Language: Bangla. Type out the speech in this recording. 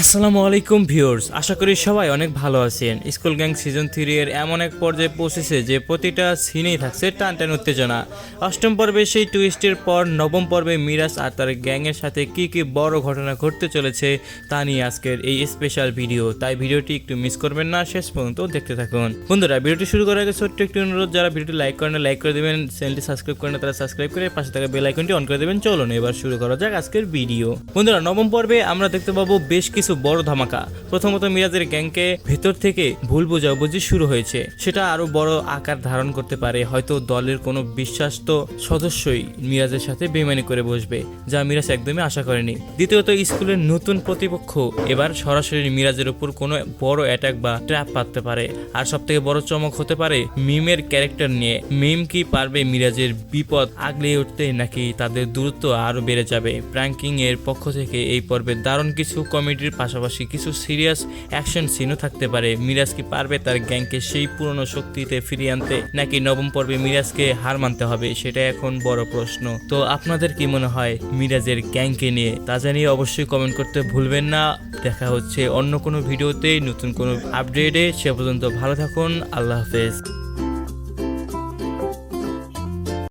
আসসালামু আলাইকুম ভিউয়ার্স, আশা করি সবাই অনেক ভালো আছেন। স্কুল গ্যাং সিজন 3 এর এমন এক পর্যায়ে পৌঁছেছে যে প্রতিটা সিনেই থাকছে টান টান উত্তেজনা। অষ্টম পর্বে সেই টুইস্টের পর নবম পর্বে মিরাজ আর তার গ্যাংয়ের সাথে কি কি বড় ঘটনা ঘটতে চলেছে তা নিয়ে আজকের এই স্পেশাল ভিডিও। তাই ভিডিওটি একটু মিস করবেন না, শেষ পর্যন্ত দেখতে থাকুন। বন্ধুরা, ভিডিওটি শুরু করার আগে ছোট্ট একটি অনুরোধ, যারা ভিডিওটি লাইক করেন লাইক করে দেবেন, চ্যানেলটি সাবস্ক্রাইব করেন তারা সাবস্ক্রাইব করে পাশে থাকা বেল আইকনটি অন করে দেবেন। চলুন এবার শুরু করা যাক আজকের ভিডিও। বন্ধুরা, নবম পর্বে আমরা দেখতে পাবো বেশ কিছু বড় ধামাকা। প্রথমত মিরাজের গ্যাংকে ভেতর থেকে ভুল বোঝাবুঝি শুরু হয়েছে, সেটা আরো বড় আকার ধারণ করতে পারে। হয়তো দলের কোনো বিশ্বাস্ত সদস্যই মিরাজের সাথে বেইমানি করে বসবে, যা মিরাজ একদমই আশা করেনি। দ্বিতীয়ত, স্কুলের নতুন প্রতিপক্ষ এবার সরাসরি মিরাজের উপর কোনো বড় অ্যাটাক বা ট্র্যাপ পাততে পারে। আর সব থেকে বড় চমক হতে পারে মিমের ক্যারেক্টার নিয়ে। মিম কি পারবে মিরাজের বিপদ আগলিয়ে উঠতে, নাকি তাদের দূরত্ব আরো বেড়ে যাবে? প্র্যাঙ্কিং এর পক্ষ থেকে এই পর্বে দারুণ কিছু কমেডির পাশাপাশি কিছু সিরিয়াস অ্যাকশন সিনও থাকতে পারে। মিরাজ কি পারবে তার গ্যাংকে সেই পুরনো শক্তিতে ফিরিয়ে আনতে, নাকি নবম পর্বে মিরাজকে হার মানতে হবে, সেটা এখন বড় প্রশ্ন। তো আপনাদের কি মনে হয় মিরাজের গ্যাংকে নিয়ে? তা জানিয়ে অবশ্যই কমেন্ট করতে ভুলবেন না। দেখা হচ্ছে অন্য কোনো ভিডিওতে নতুন কোনো আপডেটে। সে পর্যন্ত ভালো থাকুন, আল্লাহ হাফেজ।